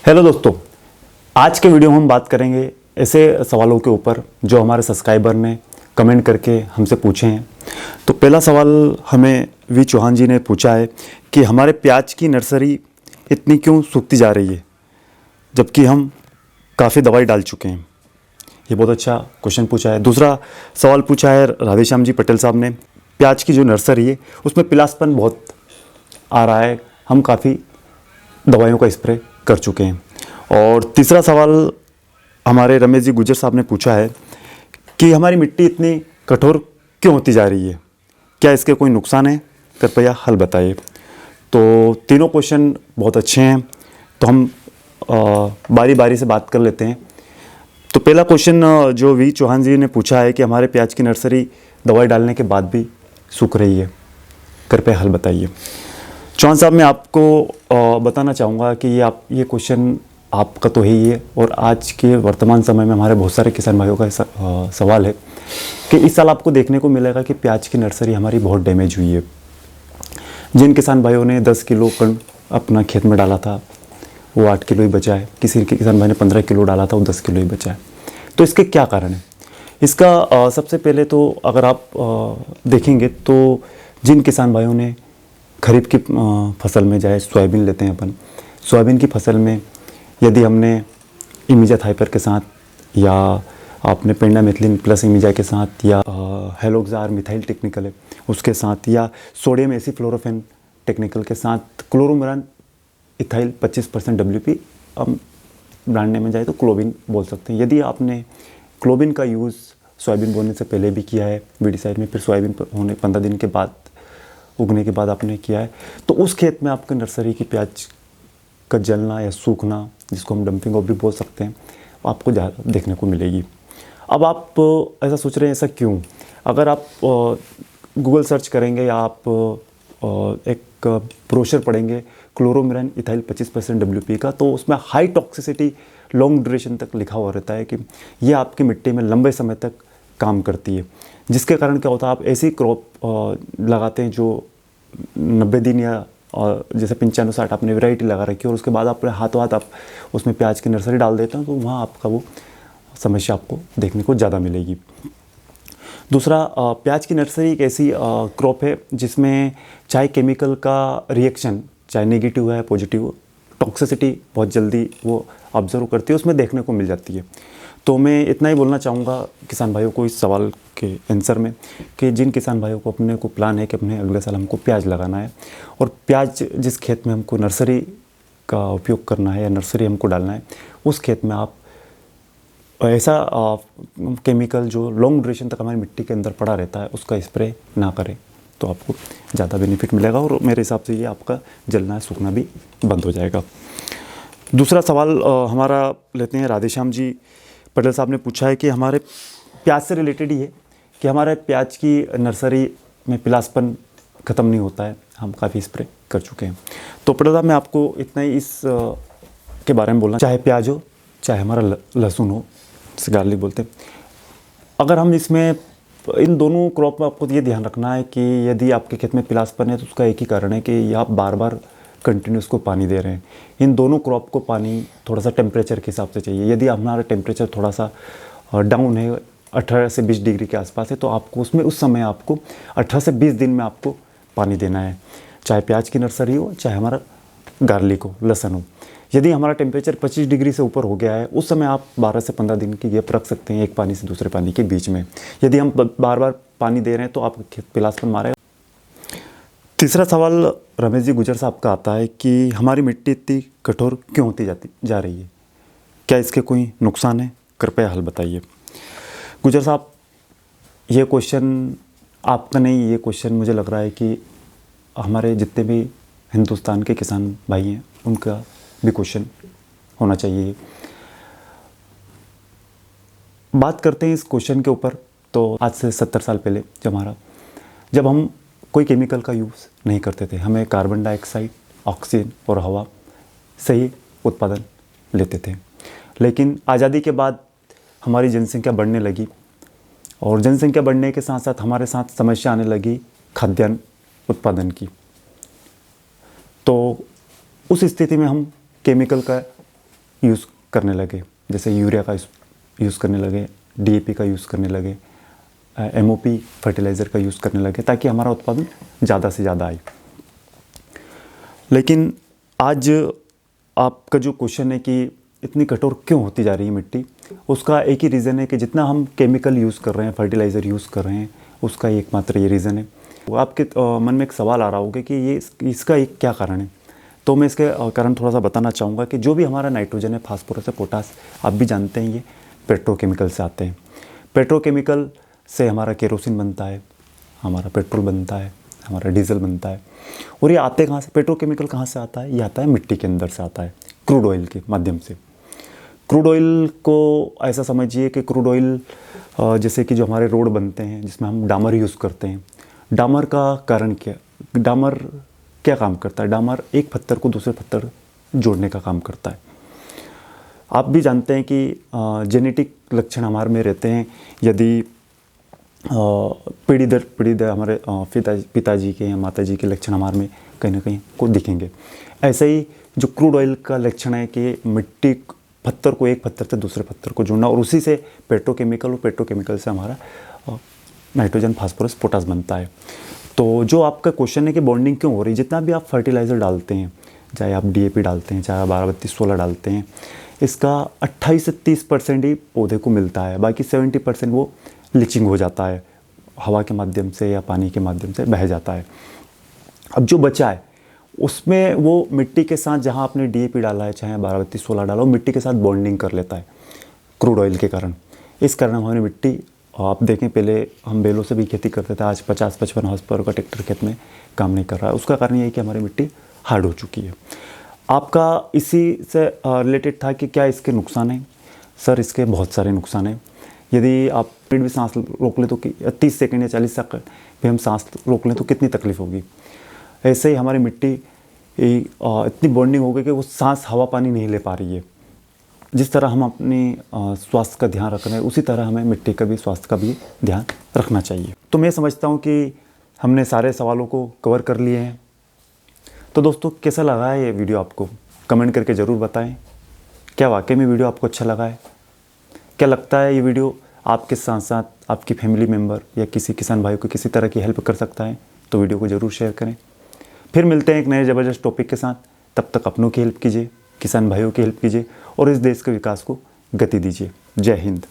Hello दोस्तों, आज के वीडियो में हम बात करेंगे ऐसे सवालों के ऊपर जो हमारे सब्सक्राइबर ने कमेंट करके हमसे पूछे हैं। तो पहला सवाल हमें वी चौहान जी ने पूछा है कि हमारे प्याज की नर्सरी इतनी क्यों सूखती जा रही है जबकि हम काफ़ी दवाई डाल चुके हैं। ये बहुत अच्छा क्वेश्चन पूछा है। दूसरा सवाल पूछा है राधेश्याम जी पटेल साहब ने, प्याज की जो नर्सरी है उसमें पिलासपन बहुत आ रहा है, हम काफ़ी दवाइयों का स्प्रे कर चुके हैं। और तीसरा सवाल हमारे रमेश जी गुजर साहब ने पूछा है कि हमारी मिट्टी इतनी कठोर क्यों होती जा रही है, क्या इसके कोई नुकसान है, कृपया हल बताइए। तो तीनों क्वेश्चन बहुत अच्छे हैं, तो हम बारी बारी से बात कर लेते हैं। तो पहला क्वेश्चन जो वी चौहान जी ने पूछा है कि हमारे प्याज की नर्सरी दवाई डालने के बाद भी सूख रही है, कृपया हल बताइए। चौहान साहब, मैं आपको बताना चाहूँगा कि ये क्वेश्चन आपका तो है ही है, और आज के वर्तमान समय में हमारे बहुत सारे किसान भाइयों का सवाल है कि इस साल आपको देखने को मिलेगा कि प्याज की नर्सरी हमारी बहुत डैमेज हुई है। जिन किसान भाइयों ने 10 किलो कण अपना खेत में डाला था वो 8 किलो ही बचा है, किसी के किसान भाई ने 15 किलो डाला था वो 10 किलो ही बचा है। तो इसके क्या कारण है? इसका सबसे पहले तो अगर आप देखेंगे तो जिन किसान भाइयों ने खरीफ की फसल में, चाहे सोयाबीन लेते हैं अपन, सोयाबीन की फसल में यदि हमने इमिजा थाइपर के साथ या आपने पेंडामेथिलिन प्लस इमिजा के साथ या हेलोक्सार मिथाइल टेक्निकल है उसके साथ या सोडियम एसिफ्लोरोफेन टेक्निकल के साथ क्लोरोमरान इथाइल 25% WP, हम ब्रांड नेम में जाए तो क्लोबिन बोल सकते हैं। यदि आपने क्लोबिन का यूज़ सोयाबीन बोने से पहले भी किया है वीडिसाइड में, फिर सोयाबीन होने 15 दिन के बाद उगने के बाद आपने किया है, तो उस खेत में आपके नर्सरी की प्याज का जलना या सूखना, जिसको हम डंपिंग ऑफ भी बोल सकते हैं, आपको ज़्यादा देखने को मिलेगी। अब आप ऐसा सोच रहे हैं ऐसा क्यों? अगर आप गूगल सर्च करेंगे या आप एक ब्रोशर पढ़ेंगे क्लोरोमिरान इथाइल 25% WP का, तो उसमें हाई टॉक्सिसिटी लॉन्ग ड्यूरेशन तक लिखा हुआ रहता है कि ये आपकी मिट्टी में लंबे समय तक काम करती है। जिसके कारण क्या होता है, आप ऐसी क्रॉप लगाते हैं जो 90 दिन या जैसे 95-60 आपने वैरायटी लगा रखी है और उसके बाद अपने हाथों हाथ आप उसमें प्याज की नर्सरी डाल देते हैं, तो वहाँ आपका वो समस्या आपको देखने को ज़्यादा मिलेगी। दूसरा, प्याज की नर्सरी एक ऐसी क्रॉप है जिसमें चाहे केमिकल का रिएक्शन चाहे नेगेटिव है पॉजिटिव, टॉक्सिसिटी बहुत जल्दी वो ऑब्जर्व करती है, उसमें देखने को मिल जाती है। तो मैं इतना ही बोलना चाहूँगा किसान भाइयों को इस सवाल के आंसर में कि जिन किसान भाइयों को अपने को प्लान है कि अपने अगले साल हमको प्याज लगाना है और प्याज जिस खेत में हमको नर्सरी का उपयोग करना है या नर्सरी हमको डालना है, उस खेत में आप ऐसा केमिकल जो लॉन्ग ड्यूरेशन तक हमारी मिट्टी के अंदर पड़ा रहता है उसका स्प्रे ना करें, तो आपको ज़्यादा बेनिफिट मिलेगा और मेरे हिसाब से ये आपका जलना सूखना भी बंद हो जाएगा। दूसरा सवाल हमारा लेते हैं राधेश्याम जी पटेल साहब ने पूछा है कि हमारे प्याज से रिलेटेड ही है कि हमारे प्याज की नर्सरी में पिलासपन ख़त्म नहीं होता है, हम काफ़ी स्प्रे कर चुके हैं। तो पटेल साहब, मैं आपको इतना ही इस के बारे में बोलना, चाहे प्याज हो चाहे हमारा लहसुन हो, जिसे गार्लिक बोलते हैं, अगर हम इसमें इन दोनों क्रॉप में आपको ये ध्यान रखना है कि यदि आपके खेत में पिलासपन है तो उसका एक ही कारण है कि आप बार बार कंटिन्यूस को पानी दे रहे हैं। इन दोनों क्रॉप को पानी थोड़ा सा टेम्परेचर के हिसाब से चाहिए। यदि हमारा टेम्परेचर थोड़ा सा डाउन है, 18 से 20 डिग्री के आसपास है, तो आपको उसमें उस समय आपको 18 से 20 दिन में आपको पानी देना है, चाहे प्याज की नर्सरी हो चाहे हमारा गार्लिक हो, लहसुन हो। यदि हमारा टेम्परेचर 25 डिग्री से ऊपर हो गया है, उस समय आप 12 से 15 दिन की गैप रख सकते हैं एक पानी से दूसरे पानी के बीच में। यदि हम बार बार पानी दे रहे हैं तो आपका खेत पिलासपन मारेगा। तीसरा सवाल रमेश जी गुजर साहब का आता है कि हमारी मिट्टी इतनी कठोर क्यों होती जा रही है, क्या इसके कोई नुकसान है, कृपया हल बताइए। गुजर साहब, ये क्वेश्चन आपका नहीं, ये क्वेश्चन मुझे लग रहा है कि हमारे जितने भी हिंदुस्तान के किसान भाई हैं उनका भी क्वेश्चन होना चाहिए। बात करते हैं इस क्वेश्चन के ऊपर, तो आज से 70 साल पहले जब हम कोई केमिकल का यूज़ नहीं करते थे, हमें कार्बन डाइऑक्साइड, ऑक्सीजन और हवा से ही उत्पादन लेते थे। लेकिन आज़ादी के बाद हमारी जनसंख्या बढ़ने लगी और जनसंख्या बढ़ने के साथ साथ हमारे साथ समस्या आने लगी खाद्यान्न उत्पादन की। तो उस स्थिति में हम केमिकल का यूज़ करने लगे, जैसे यूरिया का यूज़ करने लगे, DAP का यूज़ करने लगे, MOP फर्टिलाइज़र का यूज़ करने लगे, ताकि हमारा उत्पादन ज़्यादा से ज़्यादा आए। लेकिन आज आपका जो क्वेश्चन है कि इतनी कठोर क्यों होती जा रही है मिट्टी, उसका एक ही रीज़न है कि जितना हम केमिकल यूज़ कर रहे हैं, फर्टिलाइज़र यूज़ कर रहे हैं, उसका एकमात्र ये रीज़न है। वो आपके मन में एक सवाल आ रहा होगा कि ये इसका एक क्या कारण है। तो मैं इसके कारण थोड़ा सा बताना चाहूँगा कि जो भी हमारा नाइट्रोजन है, फास्फोरस है, पोटास, आप भी जानते हैं ये पेट्रोकेमिकल से आते हैं। पेट्रोकेमिकल से हमारा केरोसिन बनता है, हमारा पेट्रोल बनता है, हमारा डीजल बनता है। और ये आते कहाँ से, पेट्रोकेमिकल कहाँ से आता है? ये आता है मिट्टी के अंदर से आता है, क्रूड ऑयल के माध्यम से। क्रूड ऑयल को ऐसा समझिए कि क्रूड ऑयल जैसे कि जो हमारे रोड बनते हैं जिसमें हम डामर यूज़ करते हैं, डामर का कारण क्या, डामर क्या काम करता है? डामर एक पत्थर को दूसरे पत्थर जोड़ने का काम करता है। आप भी जानते हैं कि जेनेटिक लक्षण हमारे में रहते हैं। यदि पीढ़ी दर पीढ़ी हमारे पिताजी के या माताजी के लक्षण हमारे में कहीं ना कहीं को दिखेंगे। ऐसे ही जो क्रूड ऑयल का लक्षण है कि मिट्टी पत्थर को एक पत्थर से दूसरे पत्थर को जोड़ना, और उसी से पेट्रोकेमिकल, और पेट्रोकेमिकल से हमारा नाइट्रोजन, फास्फोरस, पोटास बनता है। तो जो आपका क्वेश्चन है कि बॉन्डिंग क्यों हो रही है, जितना भी आप फर्टिलाइज़र डालते हैं, चाहे आप DAP डालते हैं, चाहे आप 12-32-16 डालते हैं, इसका 28 से 30% ही पौधे को मिलता है, बाकी 70% वो लीचिंग हो जाता है, हवा के माध्यम से या पानी के माध्यम से बह जाता है। अब जो बचा है उसमें वो मिट्टी के साथ, जहाँ आपने DAP डाला है, चाहे 12-32-16 डाला हो, मिट्टी के साथ बॉन्डिंग कर लेता है क्रूड ऑयल के कारण। इस कारण हमारी मिट्टी, आप देखें पहले हम बैलों से भी खेती करते थे, आज 50-55 हॉर्स पावर का ट्रैक्टर खेत में काम नहीं कर रहा है। उसका कारण ये है कि हमारी मिट्टी हार्ड हो चुकी है। आपका इसी से रिलेटेड था कि क्या इसके नुकसान हैं? सर, इसके बहुत सारे नुकसान हैं। यदि आप स्पीड भी सांस रोक लें तो 30 सेकंड या 40 सेकंड भी हम सांस रोक लें तो कितनी तकलीफ़ होगी। ऐसे ही हमारी मिट्टी इतनी बॉन्डिंग हो गई कि वो सांस, हवा, पानी नहीं ले पा रही है। जिस तरह हम अपनी स्वास्थ्य का ध्यान रख रहे हैं, उसी तरह हमें मिट्टी का भी स्वास्थ्य का भी ध्यान रखना चाहिए। तो मैं समझता हूँ कि हमने सारे सवालों को कवर कर लिए हैं। तो दोस्तों, कैसा लगा है ये वीडियो आपको? कमेंट करके ज़रूर बताएं। क्या वाकई में वीडियो आपको अच्छा लगा है? क्या लगता है ये वीडियो आपके साथ साथ आपकी फैमिली मेम्बर या किसी किसान भाई को किसी तरह की हेल्प कर सकता है? तो वीडियो को ज़रूर शेयर करें। फिर मिलते हैं एक नए ज़बरदस्त टॉपिक के साथ। तब तक अपनों की हेल्प कीजिए, किसान भाइयों की हेल्प कीजिए और इस देश के विकास को गति दीजिए। जय हिंद।